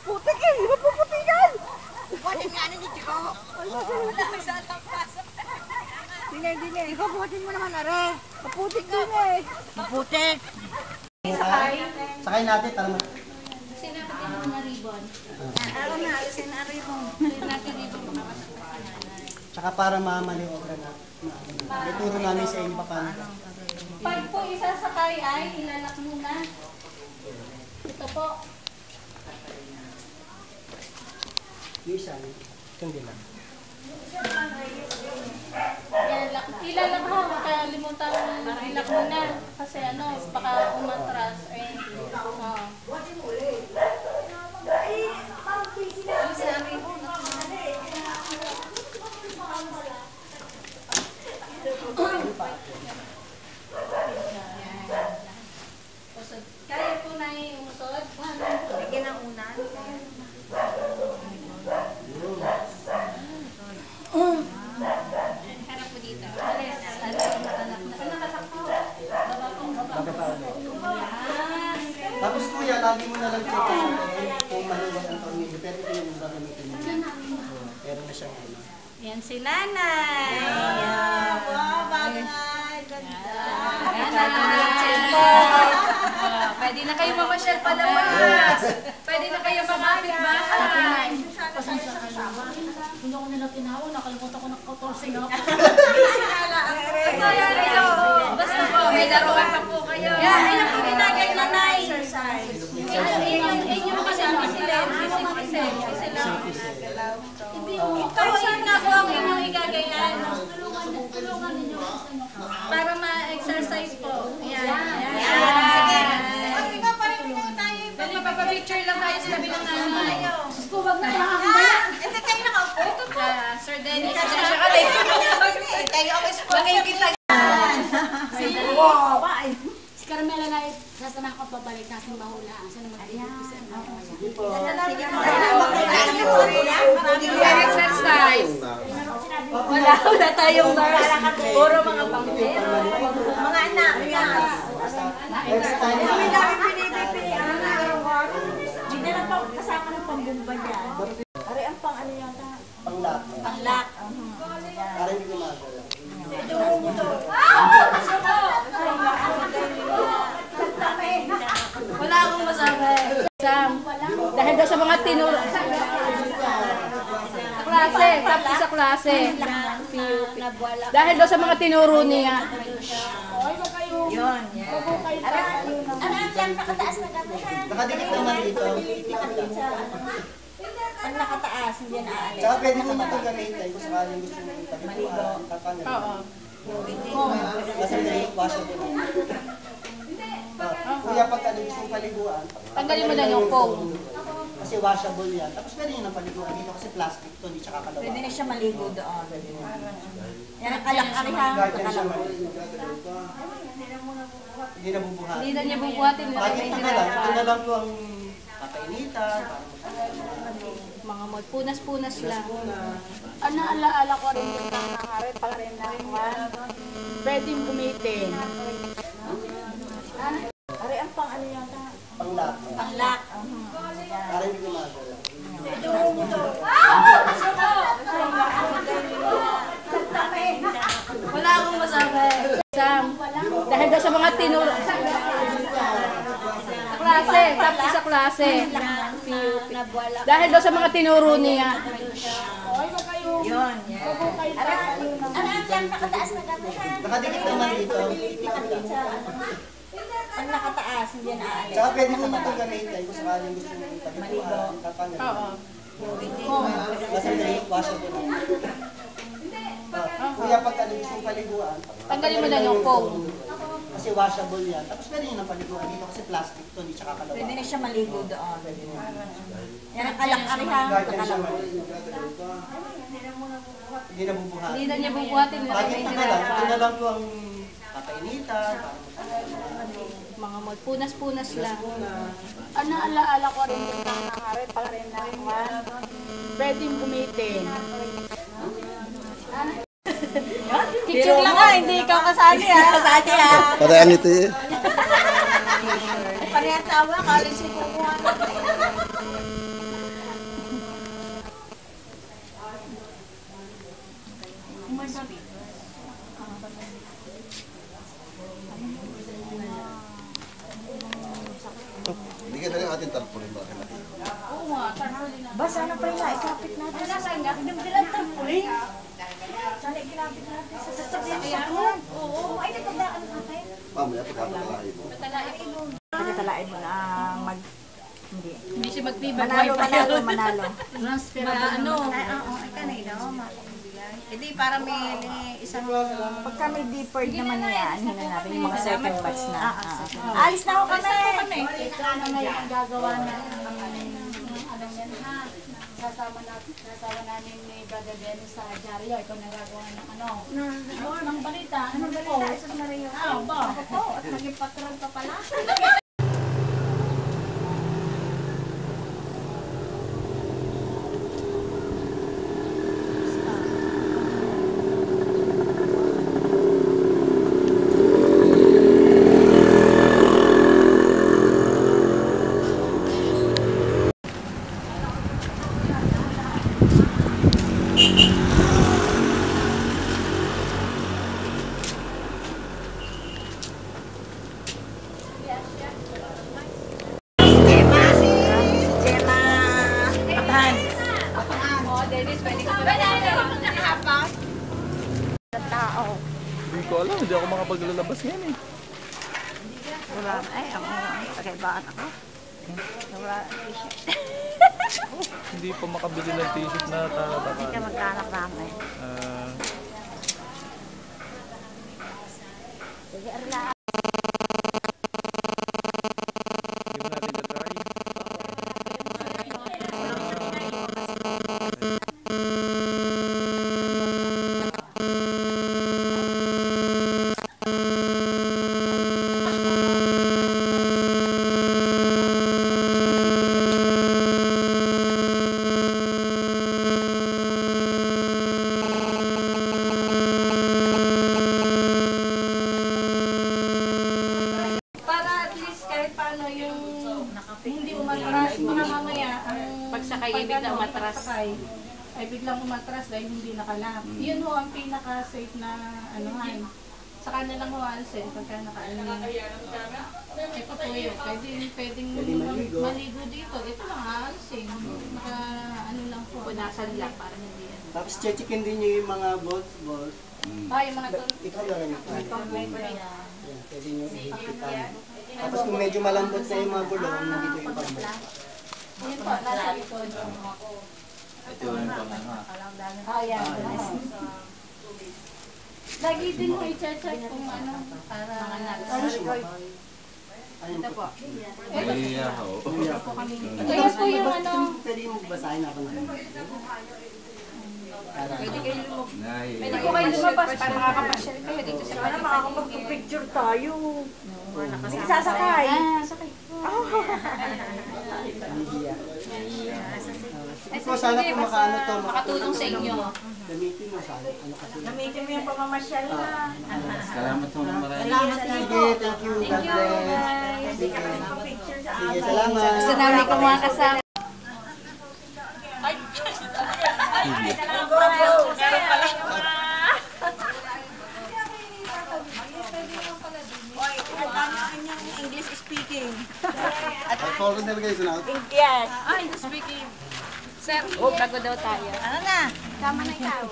Putik eh! Mapuputikan! Buhatin nga na dito ko. Wala may satang pasok. Dine. Ikaw buhatin mo naman, are. Maputik din eh. Maputik. Sakay natin, tara mo. Sinapatin mo na ribbon. Ako na, alisin na ribbon. Natin ribbon mo na. Tsaka para mamaniobra na. Ituro namin sa inyo pa paano. Pag po isasakay ay ilalak muna. Ito po. Yung isa, itong dilang. Ilalak ha, makalimutan ilak muna. Kasi ano, baka umatras. Kaya po na iusod. Bigyan ng unan. Harap po dito. Tapos kuya, lagi mo na lang check kung maluwag ang tornilyo. Pero ito yung gagamitin mo. Pero na siyang ano. Yan si Nanay. Wow, bagay. Ganda. Pwede na kayo mamasyal pa labas. Pwede na kayo mamapit bahay. Hindi ko nila tinawag, nakalimutan ko ng 14 ako. Sinala ang Basta po, may laruan pa po kayo. Ayun po ginagay na na exercise. Inyo kasi sila. Ikaw saan nga po ang inyong Igagayan. Tulungan ninyo. Para ma-exercise po. Sige. Ikaw pa rin mo tayo. Dali, papapicture lang tayo sa tabi ng nanay. Huwag na nakakambaya. Hindi kayo nakaupo. Ito po. Sir Dennis, siya ka tayo. Kayo ang sponsor. Wow! Si Carmela na sasama ko pabalik natin mahulaan. Sana mag-ibig Sige po. Exercise. Wala tayong nurse. Puro mga pangkaya. Mga anak. Next time na. Hindi na pa kasama ng pambumba dyan. Ari ang pang ano yata? Panglock. Pang-lock. Para hindi gumagalaw. Wala akong masabi. Dahil daw sa mga tinuro. Sa klase, tapos sa klase. Dahil daw sa mga tinuro niya. Yun. Ano ang dyan nakataas na gabi ha? Nakadikit naman dito. Ang nakataas, hindi na aalis. Tsaka pwede mo itong gamitin kung sakaling gusto mo paliguan. Oo. Kasi may washable. Kuya, pagka gusto mong paliguan, Tanggalin mo lang yung foam. kasi washable yan. Tapos pwede nyo ng paliguan dito kasi plastic to, hindi siya kakalawa. Pwede na siya maligo doon. Yan ang kalakari ha. Kahit yan siya maligo. Hindi na bubuhat. Hindi na niya bubuhatin. Bakit ito na lang? Ito na lang po ang papainitan. Mga mod. Punas-punas lang. Ano, alaala ko rin yung nangarit, pang rin na pwedeng gamitin. Ari ang pang ano yata? Panglock. Pang-lock. Para hindi gumagalaw. Wala akong masabi. Dahil daw sa mga tinuro. Sa klase, tapos sa klase. Dahil daw sa mga tinuro niya. Yun. Ano ang dyan nakataas na gabi ha? Nakadikit naman dito. Ang nakataas, hindi na aalis. Tsaka pwede mo itong gamitin kung sakaling gusto mo paliguan. Oo. Kasi may washable. Kuya, pagka gusto mong paliguan, Tanggalin mo lang yung foam. Kasi washable yan. Tapos pwede nyo nang paliguan dito kasi plastic to, hindi siya kakalawa. Pwede na siya maligo doon. Yan ang kalak-arihan. Garden siya maligo. Hindi na bubuhat. Hindi na niya bubuhatin. Bakit ito na lang? Ito na lang po ang papainitan, Mga mod. Punas-punas lang. Ano, alaala ko rin yung nangyari, pag rin na pwedeng gamitin. Picture lang ha, hindi ikaw kasali ha. Kasali ha. Parang ito eh. Parehang tawa, kalit siya kukuha na. Hindi ka na lang ating tarpulin ba? Basta na pa yung ikapit natin. Nasaan ka? Dinamdilan tarpulin. Sana ikilapit natin sa sasakyan. Oo. Ay, nagpagdaan natin. Mamaya pagkakalahin mo. Pagkatalain mo na mag... Hindi. Hindi siya magtibag. Manalo. Transfer ano? Ay, oo. Ay, kanay na. Hindi, para may isang... Pagka may deferred naman niya, ano na natin yung mga second batch na. Alis na ako kami. Ikaw na may gagawa na alam yan ha. Sasama namin ni Brother Dennis sa dyaryo. Ikaw na gagawa ng ano. Ng balita. Ano balita? Isos na rin yun. Ba? Ako. At naging patron ka pala. Hindi ko alam, hindi ako makapaglalabas ngayon eh. Wala. Ay, pakibaan ako. Wala. Hindi pa makabili ng t-shirt na tataka. Hindi ka magkanak namin. Sige, arla. Give natin the try. Hindi umatras, mga mamaya ang Pagsakay, ay biglang umatras. Ay biglang umatras dahil hindi nakalap. Yun ho ang pinaka-safe na anuhan. Sa kanila lang ho alsin pagka nakaano. Ito po yun. Pwedeng maligo dito. Ito lang alsin. Naka ano lang po. Punasan lang para hindi yan. Tapos checkin din nyo yung mga bolts. Ay, yung mga Ikaw na lang ito. Yan, pwede nyo ihipitan. Tapos kung medyo malambot na yung mga gulong, nandito yung pag-bolt. yun po, nasa likod. Ito yung panganga. Ayan. Lagi din mo i-check kung ano para Ayun po. Iyahaw. Kaya po yung ano. Pwede yung basahin ako na. Pwede kayo lumabas. Pwede po kayo lumabas para makakapasyal kayo dito sa Sana makakapag-picture tayo. Sige, sasakay. Sakay. Nahihiya. Sige po, sana po makaano to. Makatulong sa inyo. Gamitin mo sana. Ano kasi. Gamitin mo yung pamamasyal na. Salamat po ng marami. Sige, thank you. God bless. Sige, salamat. Gusto namin kung mga kasama. English speaking. At foreigner guys na. Yes. Ay, speaking. Sir, bago daw tayo. Ano na? Tama na ikaw.